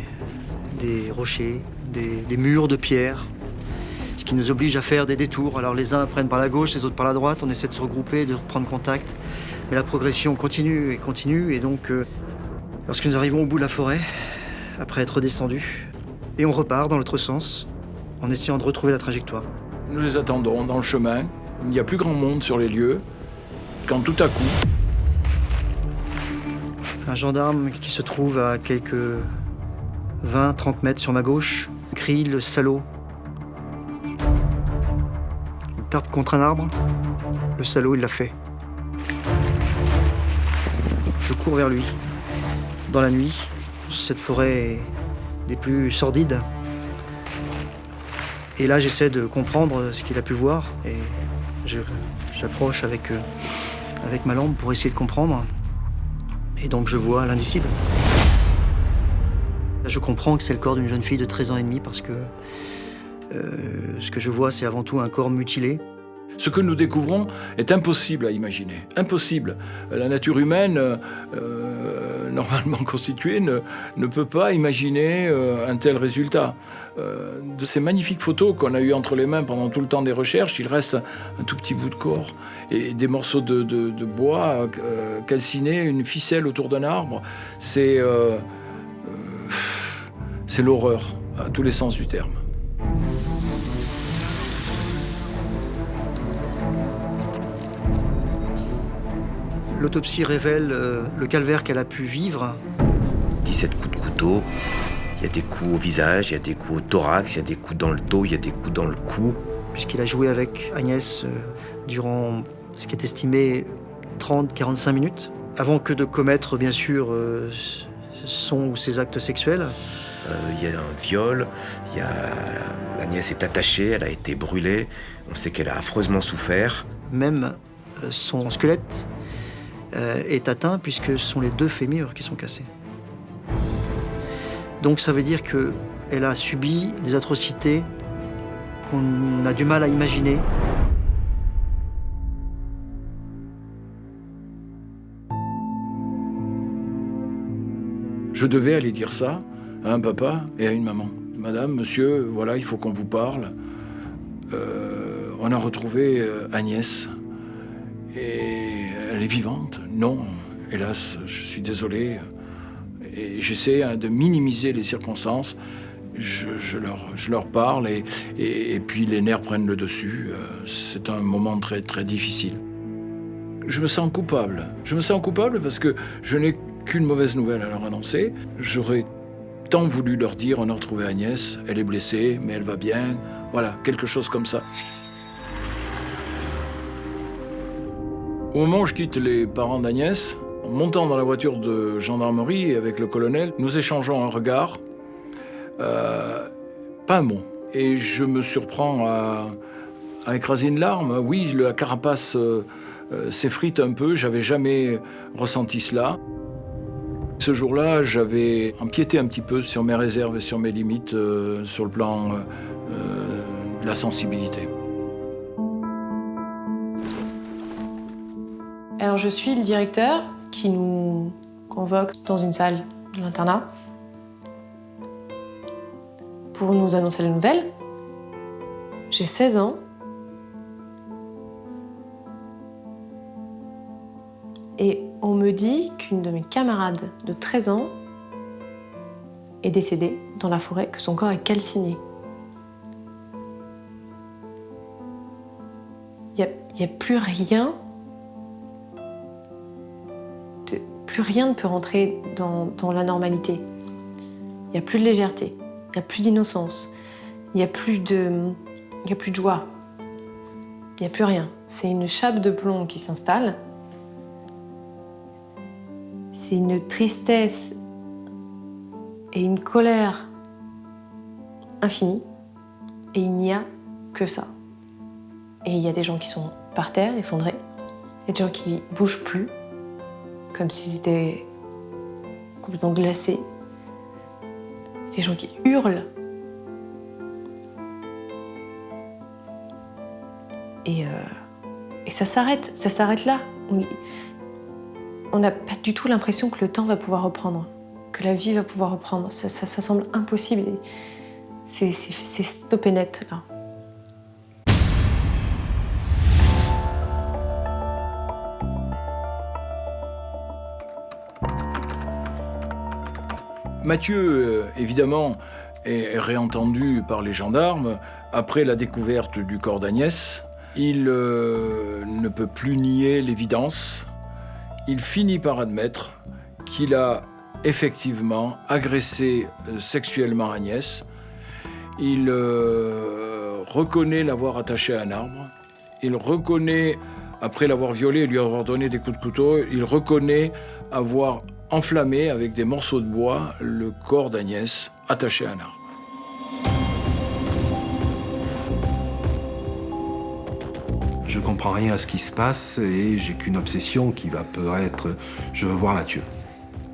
Speaker 1: rochers, des murs de pierre, ce qui nous oblige à faire des détours. Alors les uns prennent par la gauche, les autres par la droite, on essaie de se regrouper, de reprendre contact. Mais la progression continue, et donc lorsque nous arrivons au bout de la forêt, après être descendus, et on repart dans l'autre sens, en essayant de retrouver la trajectoire.
Speaker 2: Nous les attendons dans le chemin, il n'y a plus grand monde sur les lieux, quand tout à coup...
Speaker 1: Un gendarme qui se trouve à quelques 20-30 mètres sur ma gauche crie « le salaud ». Il tape contre un arbre, le salaud il l'a fait. Je cours vers lui, dans la nuit, cette forêt des plus sordides. Et là j'essaie de comprendre ce qu'il a pu voir et j'approche avec ma lampe pour essayer de comprendre. Et donc je vois l'indicible. Je comprends que c'est le corps d'une jeune fille de 13 ans et demi parce que ce que je vois, c'est avant tout un corps mutilé.
Speaker 2: Ce que nous découvrons est impossible à imaginer. Impossible. La nature humaine, normalement constituée, ne peut pas imaginer un tel résultat. De ces magnifiques photos qu'on a eues entre les mains pendant tout le temps des recherches, il reste un tout petit bout de corps et des morceaux de bois calcinés, une ficelle autour d'un arbre. C'est l'horreur, à tous les sens du terme.
Speaker 1: L'autopsie révèle le calvaire qu'elle a pu vivre.
Speaker 4: 17 coups de couteau, il y a des coups au visage, il y a des coups au thorax, il y a des coups dans le dos, il y a des coups dans le cou.
Speaker 1: Puisqu'il a joué avec Agnès durant ce qui est estimé 30-45 minutes, avant que de commettre, bien sûr, son ou ses actes sexuels.
Speaker 4: Il y a un viol, Agnès est attachée, elle a été brûlée, on sait qu'elle a affreusement souffert.
Speaker 1: Même son squelette est atteint puisque ce sont les 2 fémurs qui sont cassés. Donc ça veut dire qu'elle a subi des atrocités qu'on a du mal à imaginer.
Speaker 2: Je devais aller dire ça à un papa et à une maman. Madame, monsieur, voilà, il faut qu'on vous parle. On a retrouvé Agnès. Et elle est vivante? Non, hélas, je suis désolé. Et j'essaie de minimiser les circonstances. Je leur parle et puis les nerfs prennent le dessus. C'est un moment très, très difficile. Je me sens coupable. Je me sens coupable parce que je n'ai qu'une mauvaise nouvelle à leur annoncer. J'aurais tant voulu leur dire, on a retrouvé Agnès, elle est blessée, mais elle va bien. Voilà, quelque chose comme ça. Au moment où je quitte les parents d'Agnès, en montant dans la voiture de gendarmerie avec le colonel, nous échangeons un regard, pas un mot. Et je me surprends à écraser une larme. Oui, la carapace s'effrite un peu, j'avais jamais ressenti cela. Ce jour-là, j'avais empiété un petit peu sur mes réserves et sur mes limites sur le plan de la sensibilité.
Speaker 3: Alors je suis le directeur qui nous convoque dans une salle de l'internat pour nous annoncer la nouvelle. J'ai 16 ans. Et on me dit qu'une de mes camarades de 13 ans est décédée dans la forêt, que son corps est calciné. Il n'y a plus rien. Plus rien ne peut rentrer dans la normalité. Il n'y a plus de légèreté, il n'y a plus d'innocence, il n'y a plus de joie. Il n'y a plus rien. C'est une chape de plomb qui s'installe. C'est une tristesse et une colère infinie. Et il n'y a que ça. Et il y a des gens qui sont par terre, effondrés. Il y a des gens qui ne bougent plus, comme s'ils étaient complètement glacés. Des gens qui hurlent. Et ça s'arrête là. On n'a pas du tout l'impression que le temps va pouvoir reprendre, que la vie va pouvoir reprendre. Ça semble impossible. C'est stoppé net, là.
Speaker 2: Mathieu, évidemment, est réentendu par les gendarmes après la découverte du corps d'Agnès. Il ne peut plus nier l'évidence. Il finit par admettre qu'il a effectivement agressé sexuellement Agnès. Il reconnaît l'avoir attachée à un arbre. Il reconnaît, après l'avoir violée et lui avoir donné des coups de couteau, il reconnaît avoir enflammé avec des morceaux de bois le corps d'Agnès attaché à un arbre.
Speaker 5: Je comprends rien à ce qui se passe et j'ai qu'une obsession qui va être je veux voir Mathieu.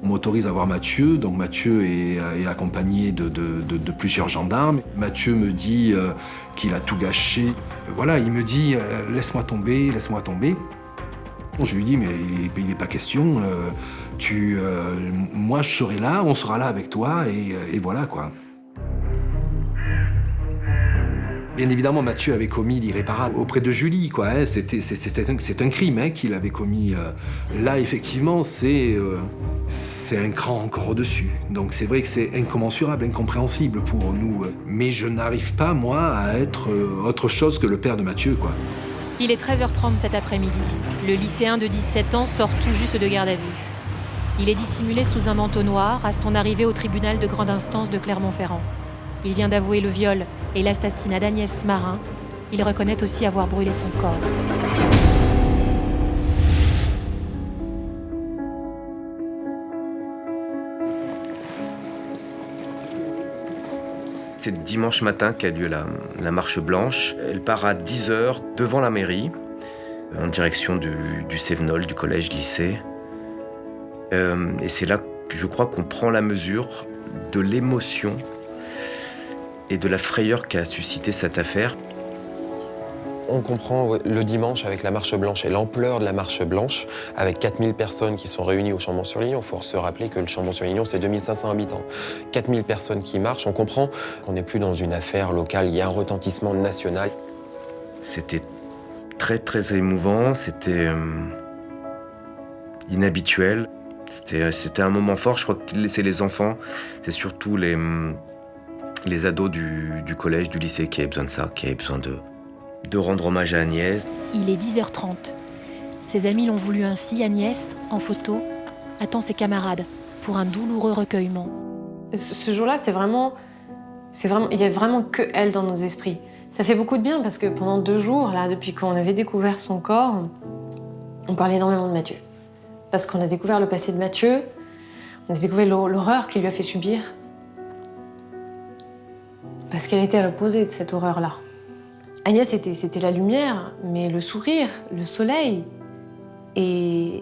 Speaker 5: On m'autorise à voir Mathieu, donc Mathieu est accompagné de plusieurs gendarmes. Mathieu me dit qu'il a tout gâché. Voilà, il me dit laisse-moi tomber, laisse-moi tomber. Je lui dis mais il n'est pas question, moi je serai là, on sera là avec toi et voilà quoi. Bien évidemment, Mathieu avait commis l'irréparable auprès de Julie, quoi. Hein. C'est un crime hein, qu'il avait commis. Là, effectivement, c'est un cran encore au-dessus. Donc c'est vrai que c'est incommensurable, incompréhensible pour nous. Mais je n'arrive pas, moi, à être autre chose que le père de Mathieu, quoi.
Speaker 11: Il est 13h30 cet après-midi. Le lycéen de 17 ans sort tout juste de garde à vue. Il est dissimulé sous un manteau noir à son arrivée au tribunal de grande instance de Clermont-Ferrand. Il vient d'avouer le viol et l'assassinat d'Agnès Marin. Il reconnaît aussi avoir brûlé son corps.
Speaker 4: C'est dimanche matin qu'a lieu la marche blanche. Elle part à 10h devant la mairie, en direction du Cévenol, du collège-lycée. Et c'est là que je crois qu'on prend la mesure de l'émotion et de la frayeur qu'a suscité cette affaire.
Speaker 6: On comprend le dimanche avec la marche blanche et l'ampleur de la marche blanche, avec 4000 personnes qui sont réunies au Chambon-sur-Lignon. Il faut se rappeler que le Chambon-sur-Lignon, c'est 2500 habitants. 4000 personnes qui marchent, on comprend qu'on n'est plus dans une affaire locale, il y a un retentissement national.
Speaker 4: C'était très très émouvant, c'était inhabituel. C'était un moment fort, je crois que c'est les enfants, c'est surtout les ados du collège, du lycée qui avaient besoin de ça, qui avaient besoin de rendre hommage à Agnès.
Speaker 11: Il est 10h30. Ses amis l'ont voulu ainsi. Agnès, en photo, attend ses camarades pour un douloureux recueillement.
Speaker 3: Ce jour-là, il n'y a vraiment que elle dans nos esprits. Ça fait beaucoup de bien parce que pendant 2 jours, là, depuis qu'on avait découvert son corps, on parlait énormément de Mathieu. Parce qu'on a découvert le passé de Mathieu, on a découvert l'horreur qu'il lui a fait subir. Parce qu'elle était à l'opposé de cette horreur-là. Agnès, c'était la lumière, mais le sourire, le soleil. Et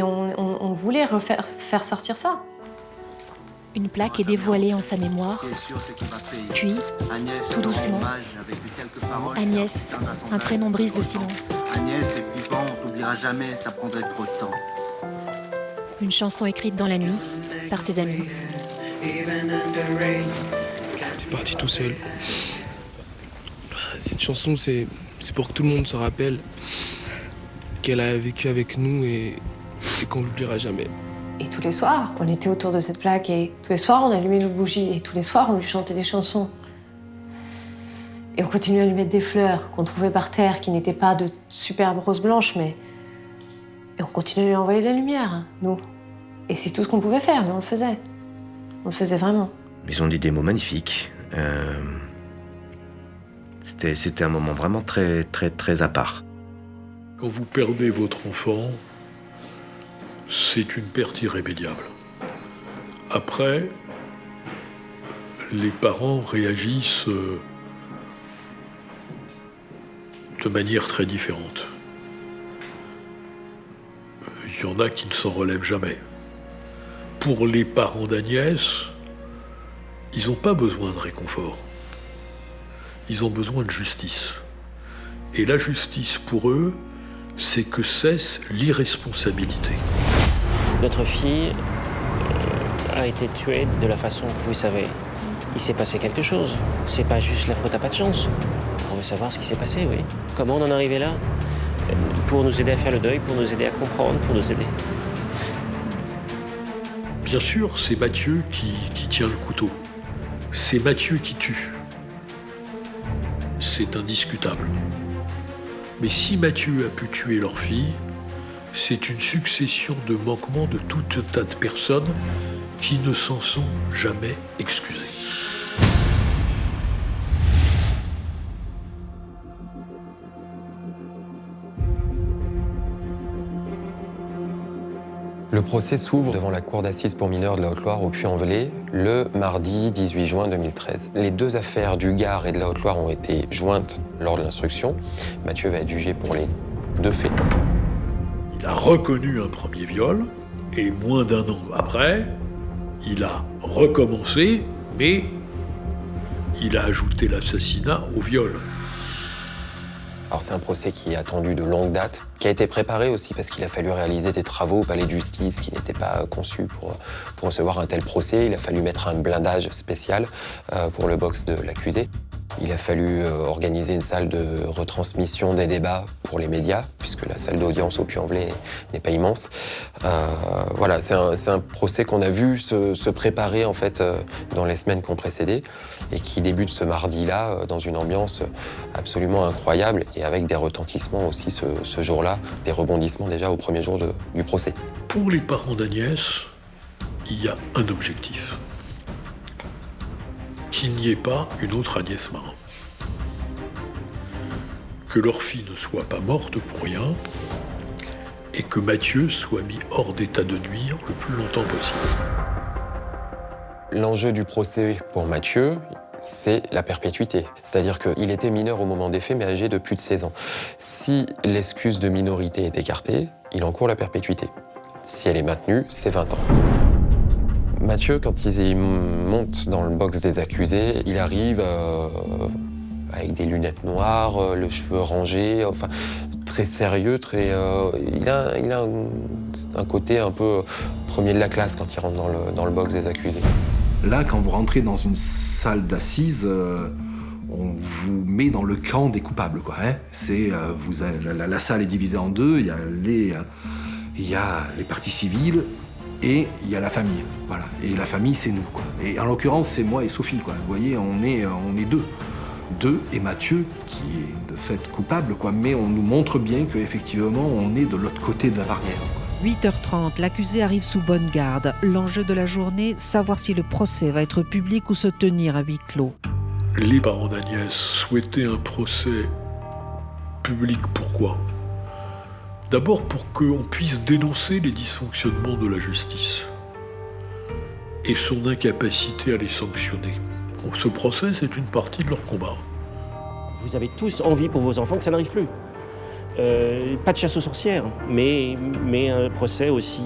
Speaker 3: on voulait faire sortir ça.
Speaker 11: Une plaque est dévoilée en sa mémoire. Puis, tout doucement, Agnès, un prénom brise le silence.
Speaker 12: Agnès, c'est flippant, on t'oubliera jamais, ça prendrait trop de temps.
Speaker 11: Une chanson écrite dans la nuit par ses amis.
Speaker 13: C'est parti tout seul. Cette chanson, c'est pour que tout le monde se rappelle qu'elle a vécu avec nous et qu'on l'oubliera jamais.
Speaker 3: Et tous les soirs, on était autour de cette plaque et tous les soirs, on allumait nos bougies et tous les soirs, on lui chantait des chansons. Et on continuait à lui mettre des fleurs qu'on trouvait par terre, qui n'étaient pas de superbes roses blanches, mais... Et on continuait à lui envoyer de la lumière, hein, nous. Et c'est tout ce qu'on pouvait faire, mais on le faisait. On le faisait vraiment.
Speaker 4: Ils ont dit des mots magnifiques. C'était un moment vraiment très, très, très à part.
Speaker 7: Quand vous perdez votre enfant, c'est une perte irrémédiable. Après, les parents réagissent de manière très différente. Il y en a qui ne s'en relèvent jamais. Pour les parents d'Agnès, ils n'ont pas besoin de réconfort. Ils ont besoin de justice. Et la justice, pour eux, c'est que cesse l'irresponsabilité.
Speaker 9: Notre fille a été tuée de la façon que vous savez. Il s'est passé quelque chose. C'est pas juste la faute à pas de chance. On veut savoir ce qui s'est passé, oui. Comment on en est arrivé là? Pour nous aider à faire le deuil, pour nous aider à comprendre, pour nous aider.
Speaker 7: Bien sûr, c'est Mathieu qui tient le couteau. C'est Mathieu qui tue. C'est indiscutable. Mais si Mathieu a pu tuer leur fille, c'est une succession de manquements de tout un tas de personnes qui ne s'en sont jamais excusées.
Speaker 6: Le procès s'ouvre devant la cour d'assises pour mineurs de la Haute-Loire au Puy-en-Velay le mardi 18 juin 2013. Les deux affaires du Gard et de la Haute-Loire ont été jointes lors de l'instruction. Mathieu va être jugé pour les deux faits.
Speaker 7: Il a reconnu un premier viol et moins d'un an après, il a recommencé, mais il a ajouté l'assassinat au viol.
Speaker 6: Alors c'est un procès qui est attendu de longue date, qui a été préparé aussi parce qu'il a fallu réaliser des travaux au palais de justice qui n'étaient pas conçus pour recevoir un tel procès. Il a fallu mettre un blindage spécial pour le box de l'accusé. Il a fallu organiser une salle de retransmission des débats pour les médias, puisque la salle d'audience au Puy-en-Velay n'est pas immense. Voilà, c'est un procès qu'on a vu se préparer en fait dans les semaines qui ont précédé et qui débute ce mardi-là dans une ambiance absolument incroyable et avec des retentissements aussi ce jour-là, des rebondissements déjà au premier jour du procès.
Speaker 7: Pour les parents d'Agnès, il y a un objectif. Qu'il n'y ait pas une autre Agnès Marin. Que leur fille ne soit pas morte pour rien et que Mathieu soit mis hors d'état de nuire le plus longtemps possible.
Speaker 6: L'enjeu du procès pour Mathieu, c'est la perpétuité. C'est-à-dire qu'il était mineur au moment des faits, mais âgé de plus de 16 ans. Si l'excuse de minorité est écartée, il encourt la perpétuité. Si elle est maintenue, c'est 20 ans. Mathieu, quand il monte dans le box des accusés, il arrive avec des lunettes noires, le cheveu rangé, enfin très sérieux, il a un côté un peu premier de la classe quand il rentre dans le box des accusés.
Speaker 5: Là, quand vous rentrez dans une salle d'assises, on vous met dans le camp des coupables, quoi. Hein. La salle est divisée en deux. Il y a les parties civiles. Et il y a la famille, voilà. Et la famille, c'est nous, quoi. Et en l'occurrence, c'est moi et Sophie, quoi. Vous voyez, on est deux. Deux et Mathieu, qui est de fait coupable, quoi. Mais on nous montre bien qu'effectivement, on est de l'autre côté de la barrière, quoi.
Speaker 14: 8h30, l'accusé arrive sous bonne garde. L'enjeu de la journée, savoir si le procès va être public ou se tenir à huis clos.
Speaker 7: Les parents d'Agnès souhaitaient un procès public. Pourquoi ? D'abord pour qu'on puisse dénoncer les dysfonctionnements de la justice et son incapacité à les sanctionner. Donc ce procès, c'est une partie de leur combat.
Speaker 9: Vous avez tous envie pour vos enfants que ça n'arrive plus. Pas de chasse aux sorcières, mais un procès aussi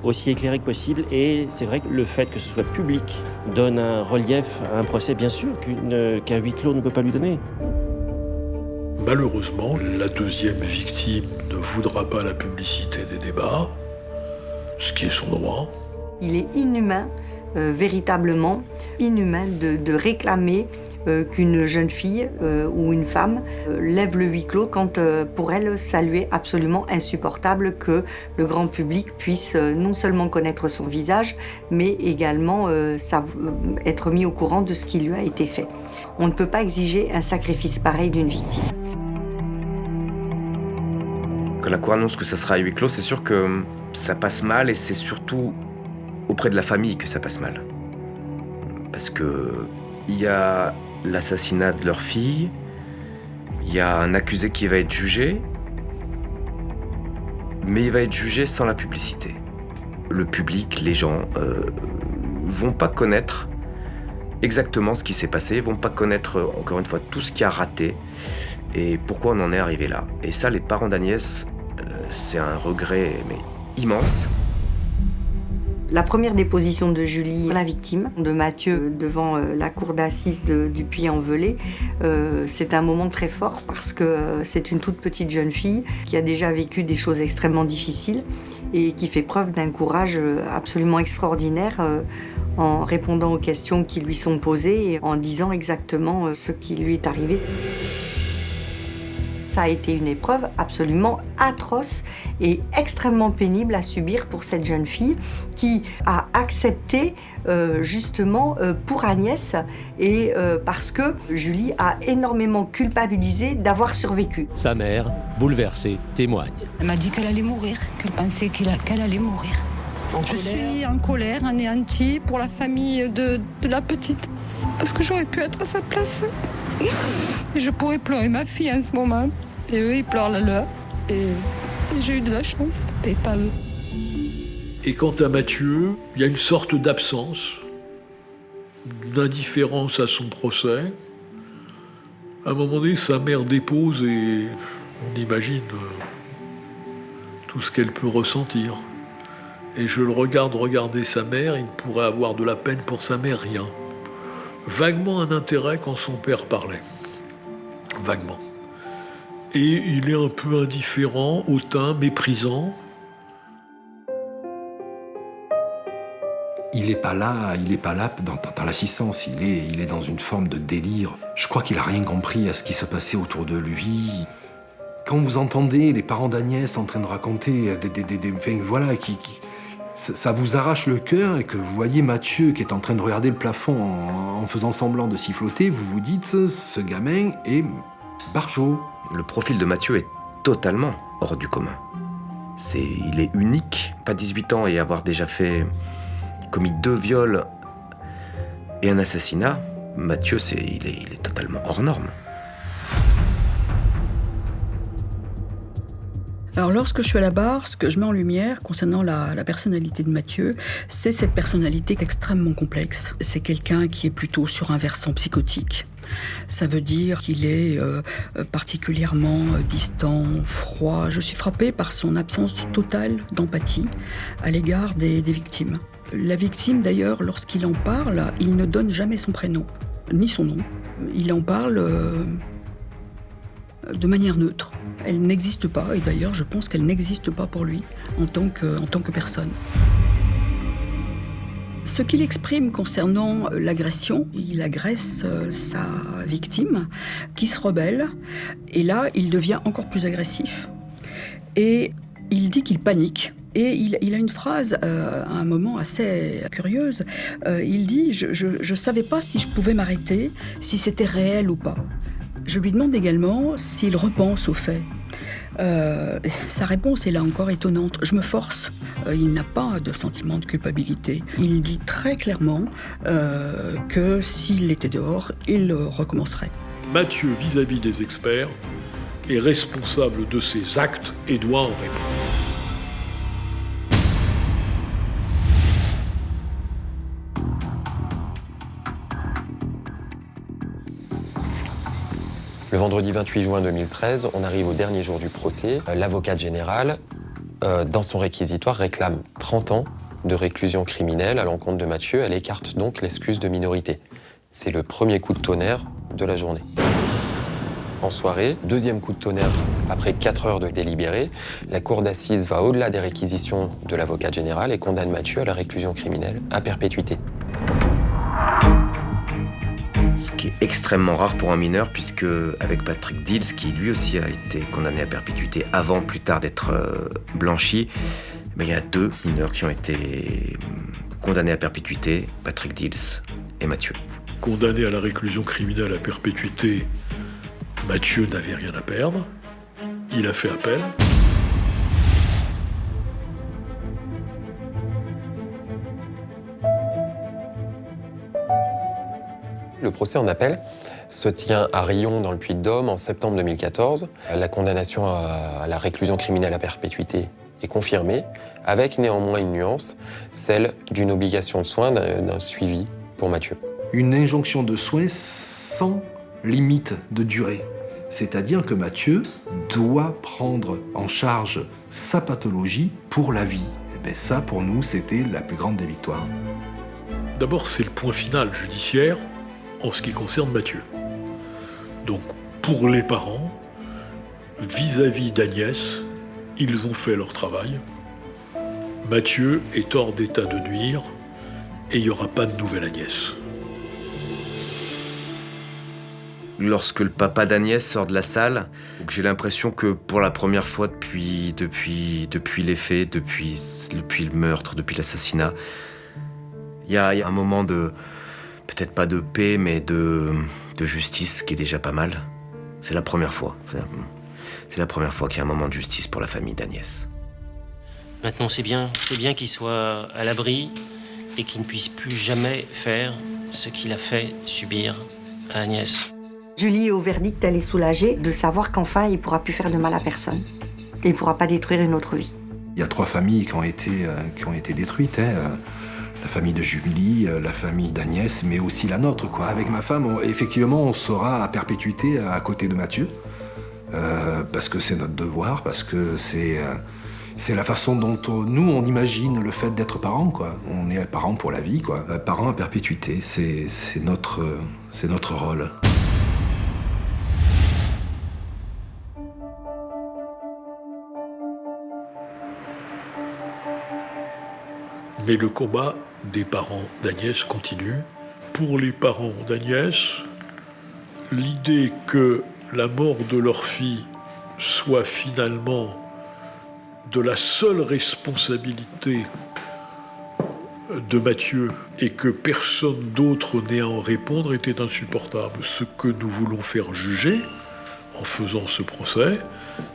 Speaker 9: aussi éclairé que possible. Et c'est vrai que le fait que ce soit public donne un relief à un procès, bien sûr, qu'un huis clos ne peut pas lui donner.
Speaker 7: Malheureusement, la deuxième victime ne voudra pas la publicité des débats, ce qui est son droit.
Speaker 10: Il est inhumain, véritablement inhumain, de réclamer qu'une jeune fille ou une femme lève le huis clos quand pour elle, ça lui est absolument insupportable que le grand public puisse non seulement connaître son visage, mais également être mis au courant de ce qui lui a été fait. On ne peut pas exiger un sacrifice pareil d'une victime.
Speaker 4: Quand la cour annonce que ça sera à huis clos, c'est sûr que ça passe mal, et c'est surtout auprès de la famille que ça passe mal. Parce que il y a l'assassinat de leur fille, il y a un accusé qui va être jugé, mais il va être jugé sans la publicité. Le public, les gens, vont pas connaître exactement ce qui s'est passé, vont pas connaître, encore une fois, tout ce qui a raté et pourquoi on en est arrivé là. Et ça, les parents d'Agnès, c'est un regret mais immense.
Speaker 10: La première déposition de Julie, la victime, de Mathieu devant la cour d'assises du Puy-en-Velay, c'est un moment très fort parce que c'est une toute petite jeune fille qui a déjà vécu des choses extrêmement difficiles et qui fait preuve d'un courage absolument extraordinaire en répondant aux questions qui lui sont posées et en disant exactement ce qui lui est arrivé. Ça a été une épreuve absolument atroce et extrêmement pénible à subir pour cette jeune fille qui a accepté justement pour Agnès et parce que Julie a énormément culpabilisé d'avoir survécu.
Speaker 15: Sa mère, bouleversée, témoigne.
Speaker 16: Elle m'a dit qu'elle allait mourir, qu'elle pensait qu'elle allait mourir. Je suis en colère, anéantie pour la famille de la petite parce que j'aurais pu être à sa place. Et je pourrais pleurer ma fille en ce moment. Et eux, ils pleurent la leur. Et j'ai eu de la chance, et pas eux.
Speaker 7: Et quant à Mathieu, il y a une sorte d'absence, d'indifférence à son procès. À un moment donné, sa mère dépose et on imagine tout ce qu'elle peut ressentir. Et je le regarder sa mère, il pourrait avoir de la peine pour sa mère, rien. Vaguement un intérêt quand son père parlait. Vaguement. Et il est un peu indifférent, hautain, méprisant.
Speaker 5: Il n'est pas là dans l'assistance, il est dans une forme de délire. Je crois qu'il n'a rien compris à ce qui se passait autour de lui. Quand vous entendez les parents d'Agnès en train de raconter ça vous arrache le cœur, et que vous voyez Mathieu qui est en train de regarder le plafond en faisant semblant de siffloter, vous vous dites, ce gamin est barjot.
Speaker 4: Le profil de Mathieu est totalement hors du commun. Il est unique, pas 18 ans et avoir déjà commis 2 viols et un assassinat. Mathieu, il est totalement hors norme.
Speaker 17: Alors lorsque je suis à la barre, ce que je mets en lumière concernant la personnalité de Mathieu, c'est cette personnalité extrêmement complexe. C'est quelqu'un qui est plutôt sur un versant psychotique. Ça veut dire qu'il est particulièrement distant, froid. Je suis frappée par son absence totale d'empathie à l'égard des victimes. La victime, d'ailleurs, lorsqu'il en parle, il ne donne jamais son prénom, ni son nom. Il en parle de manière neutre. Elle n'existe pas, et d'ailleurs, je pense qu'elle n'existe pas pour lui en tant que personne. Ce qu'il exprime concernant l'agression, il agresse sa victime qui se rebelle, et là, il devient encore plus agressif. Et il dit qu'il panique. Et il a une phrase à un moment assez curieuse. Il dit « Je ne savais pas si je pouvais m'arrêter, si c'était réel ou pas ». Je lui demande également s'il repense aux faits. Sa réponse est là encore étonnante. Je me force. Il n'a pas de sentiment de culpabilité. Il dit très clairement que s'il était dehors, il recommencerait.
Speaker 7: Mathieu, vis-à-vis des experts, est responsable de ses actes et doit en répondre.
Speaker 6: Le vendredi 28 juin 2013, on arrive au dernier jour du procès. L'avocate générale dans son réquisitoire, réclame 30 ans de réclusion criminelle à l'encontre de Mathieu. Elle écarte donc l'excuse de minorité. C'est le premier coup de tonnerre de la journée. En soirée, deuxième coup de tonnerre après 4 heures de délibéré, la cour d'assises va au-delà des réquisitions de l'avocat général et condamne Mathieu à la réclusion criminelle à perpétuité.
Speaker 4: Ce qui est extrêmement rare pour un mineur, puisque avec Patrick Dills, qui lui aussi a été condamné à perpétuité avant plus tard d'être blanchi, mais il y a 2 mineurs qui ont été condamnés à perpétuité, Patrick Dills et Mathieu.
Speaker 7: Condamné à la réclusion criminelle à perpétuité, Mathieu n'avait rien à perdre. Il a fait appel.
Speaker 6: Le procès en appel se tient à Riom, dans le Puy-de-Dôme, en septembre 2014. La condamnation à la réclusion criminelle à perpétuité est confirmée, avec néanmoins une nuance, celle d'une obligation de soins, d'un suivi pour Mathieu.
Speaker 5: Une injonction de soins sans limite de durée. C'est-à-dire que Mathieu doit prendre en charge sa pathologie pour la vie. Et bien ça, pour nous, c'était la plus grande des victoires.
Speaker 7: D'abord, c'est le point final judiciaire en ce qui concerne Mathieu. Donc, pour les parents, vis-à-vis d'Agnès, ils ont fait leur travail. Mathieu est hors d'état de nuire et il n'y aura pas de nouvelle Agnès.
Speaker 4: Lorsque le papa d'Agnès sort de la salle, j'ai l'impression que pour la première fois depuis les faits, depuis le meurtre, depuis l'assassinat, il y a un moment de, peut-être pas de paix, mais de justice qui est déjà pas mal. C'est la première fois. C'est la première fois qu'il y a un moment de justice pour la famille d'Agnès.
Speaker 9: Maintenant, c'est bien qu'il soit à l'abri et qu'il ne puisse plus jamais faire ce qu'il a fait subir à Agnès.
Speaker 10: Julie, au verdict, elle est soulagée de savoir qu'enfin, il ne pourra plus faire de mal à personne. Et il ne pourra pas détruire une autre vie.
Speaker 5: Il y a 3 familles qui ont été détruites. La famille de Julie, la famille d'Agnès, mais aussi la nôtre, quoi. Avec ma femme, effectivement, on sera à perpétuité à côté de Mathieu. Parce que c'est notre devoir, parce que c'est la façon dont nous, on imagine le fait d'être parents, quoi. On est parents pour la vie, quoi. Parents à perpétuité, c'est notre rôle.
Speaker 7: Mais le combat des parents d'Agnès continue. Pour les parents d'Agnès, l'idée que la mort de leur fille soit finalement de la seule responsabilité de Mathieu et que personne d'autre n'ait à en répondre était insupportable. Ce que nous voulons faire juger en faisant ce procès,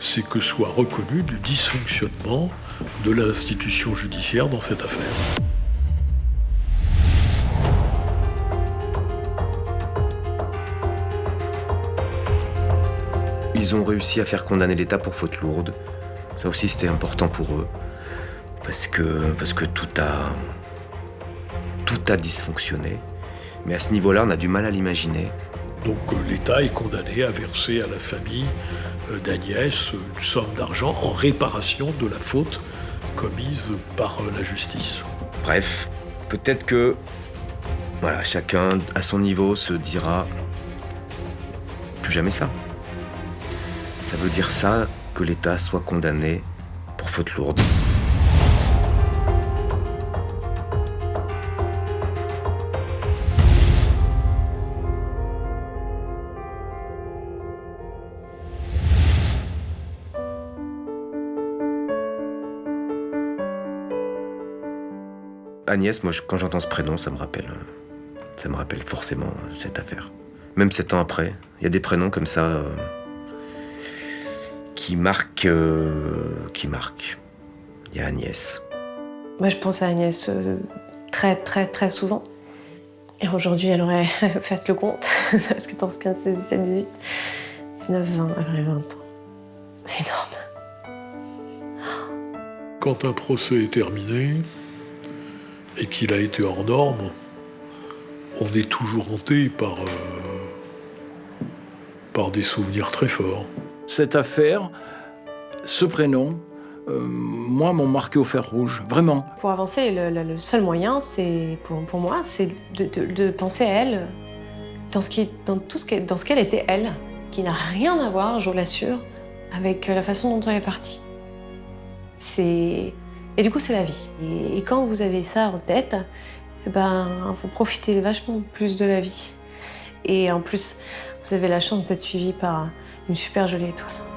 Speaker 7: c'est que soit reconnu le dysfonctionnement de l'institution judiciaire dans cette affaire.
Speaker 4: Ils ont réussi à faire condamner l'État pour faute lourde. Ça aussi, c'était important pour eux. Parce que tout a dysfonctionné. Mais à ce niveau-là, on a du mal à l'imaginer.
Speaker 7: Donc l'État est condamné à verser à la famille d'Agnès une somme d'argent en réparation de la faute commise par la justice.
Speaker 4: Bref, peut-être que voilà, chacun à son niveau se dira plus jamais ça. Ça veut dire ça que l'État soit condamné pour faute lourde. Agnès, moi, quand j'entends ce prénom, ça me rappelle forcément cette affaire. Même 7 ans après, il y a des prénoms comme ça qui marquent. Il y a Agnès.
Speaker 3: Moi, je pense à Agnès très, très, très souvent. Et aujourd'hui, elle aurait fait le compte. Parce que 14, 15, 16, 17, 18, 19, 20, elle aurait 20 ans. C'est énorme.
Speaker 7: Quand un procès est terminé et qu'il a été hors norme, on est toujours hanté par des souvenirs très forts.
Speaker 2: Cette affaire, ce prénom, moi, m'ont marqué au fer rouge, vraiment.
Speaker 3: Pour avancer, le seul moyen, c'est pour moi, c'est de penser à elle dans ce qu'elle était elle, qui n'a rien à voir, je vous l'assure, avec la façon dont elle est partie. Et du coup, c'est la vie. Et quand vous avez ça en tête, vous profitez vachement plus de la vie. Et en plus, vous avez la chance d'être suivi par une super jolie étoile.